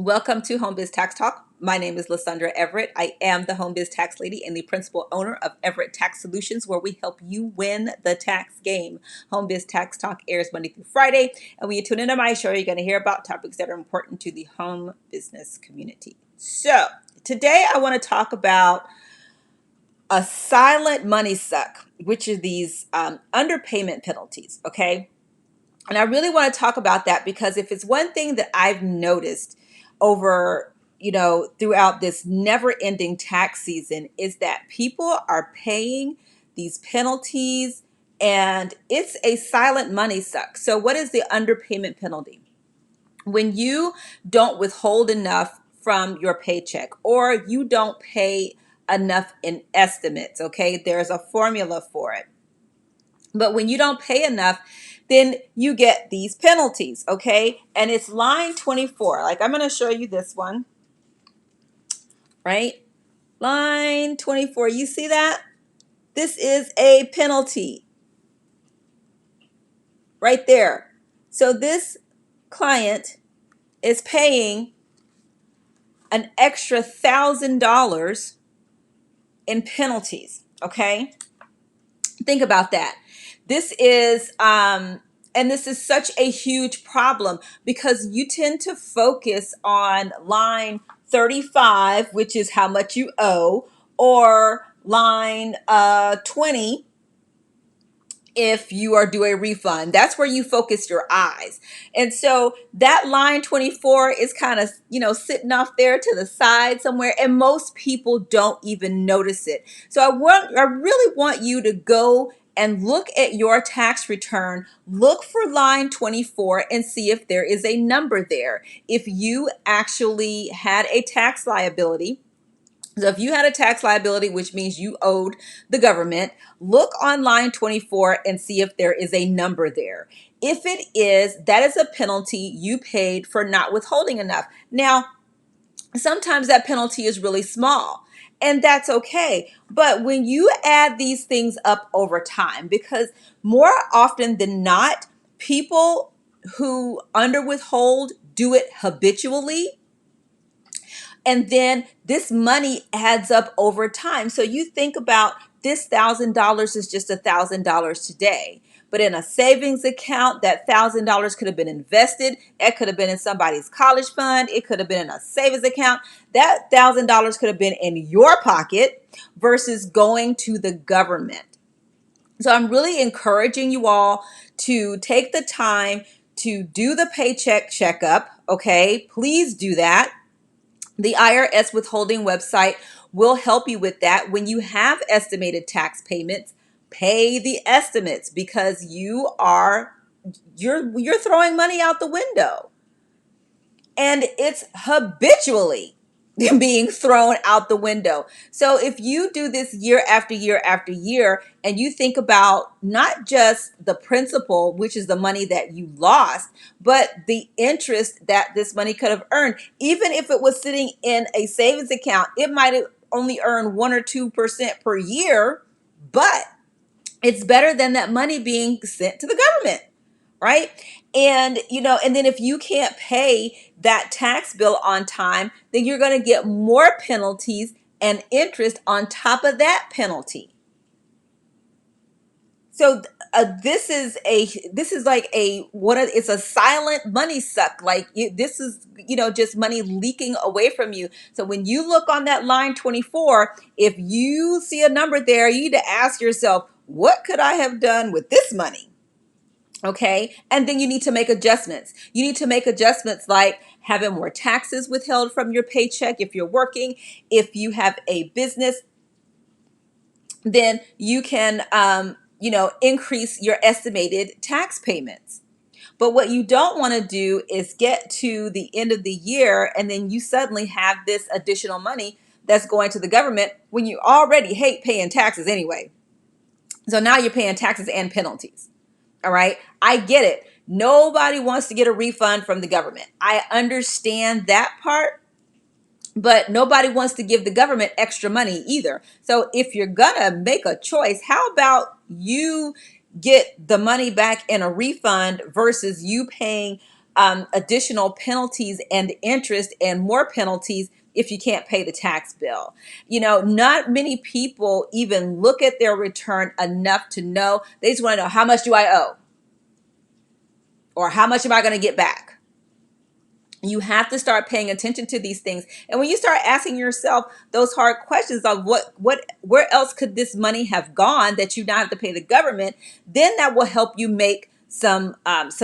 Welcome to Home Biz Tax Talk. My name is Lysandra Everett. I am the Home Biz Tax Lady and the principal owner of Everett Tax Solutions, where we help you win the tax game. Home Biz Tax Talk airs Monday through Friday, and when you tune into my show, you're going to hear about topics that are important to the home business community. So today I want to talk about a silent money suck, which are these underpayment penalties, okay? And I really want to talk about that because if it's one thing that I've noticed over, throughout this never-ending tax season is that people are paying these penalties and it's a silent money suck. So what is the underpayment penalty? When you don't withhold enough from your paycheck or you don't pay enough in estimates, okay? There's a formula for it. But when you don't pay enough, then you get these penalties, okay? And it's line 24. Like I'm going to show you this one, right? Line 24. You see that? This is a penalty right there. So this client is paying an extra $1,000 in penalties, okay? Think about that. This is and this is such a huge problem because you tend to focus on line 35, which is how much you owe, or line 20 if you are due a refund. That's where you focus your eyes. And so that line 24 is kind of, sitting off there to the side somewhere, and most people don't even notice it. So I really want you to go and look at your tax return, look for line 24 and see if there is a number there. If you actually had a tax liability, so if you had a tax liability, which means you owed the government, look on line 24 and see if there is a number there. If it is, that is a penalty you paid for not withholding enough. Now, sometimes that penalty is really small, and that's okay. But when you add these things up over time, because more often than not, people who under withhold do it habitually, and then this money adds up over time. So you think about this $1,000 is just $1,000 today. But in a savings account, that $1,000 could have been invested. It could have been in somebody's college fund. It could have been in a savings account. That $1,000 could have been in your pocket versus going to the government. So I'm really encouraging you all to take the time to do the paycheck checkup. Okay, please do that. The IRS withholding website will help you with that. When you have estimated tax payments, pay the estimates because you're throwing money out the window. And it's habitually being thrown out the window. So if you do this year after year after year, and you think about not just the principal, which is the money that you lost, but the interest that this money could have earned, even if it was sitting in a savings account, it might have only earned 1 or 2% per year, but it's better than that money being sent to the government, right? And and then if you can't pay that tax bill on time, then you're going to get more penalties and interest on top of that penalty. So this is like it's a silent money suck. Like this is just money leaking away from you. So when you look on that line 24, if you see a number there, you need to ask yourself, what could I have done with this money? Okay. And then you need to make adjustments. You need to make adjustments like having more taxes withheld from your paycheck if you're working. If you have a business, then you can, increase your estimated tax payments. But what you don't want to do is get to the end of the year and then you suddenly have this additional money that's going to the government when you already hate paying taxes anyway. So now you're paying taxes and penalties. All right. I get it. Nobody wants to get a refund from the government. I understand that part, but nobody wants to give the government extra money either. So if you're gonna make a choice, how about you get the money back in a refund versus you paying additional penalties and interest and more penalties if you can't pay the tax bill. You know, not many people even look at their return enough to know. They just want to know, how much do I owe? Or how much am I going to get back? You have to start paying attention to these things. And when you start asking yourself those hard questions of where else could this money have gone that you now have to pay the government, then that will help you make some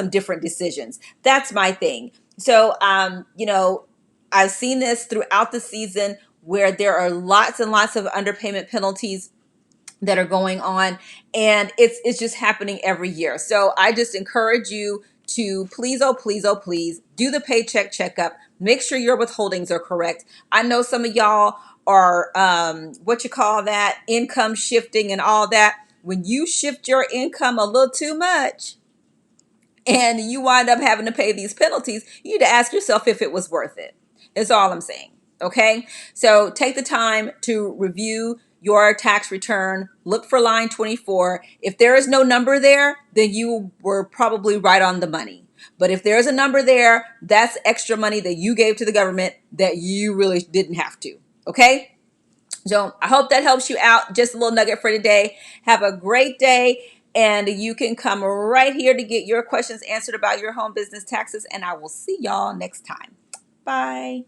different decisions. That's my thing. So, you know, I've seen this throughout the season where there are lots and lots of underpayment penalties that are going on, and it's just happening every year. So I just encourage you to please, oh please, oh please, do the paycheck checkup. Make sure your withholdings are correct. I know some of y'all are what you call that, income shifting and all that. When you shift your income a little too much and you wind up having to pay these penalties, you need to ask yourself if it was worth it. That's all I'm saying. Okay, so take the time to review your tax return. Look for line 24. If there is no number there, then you were probably right on the money. But if there's a number there, that's extra money that you gave to the government that you really didn't have to. Okay, so I hope that helps you out. Just a little nugget for today. Have a great day. And you can come right here to get your questions answered about your home business taxes. And I will see y'all next time. Bye.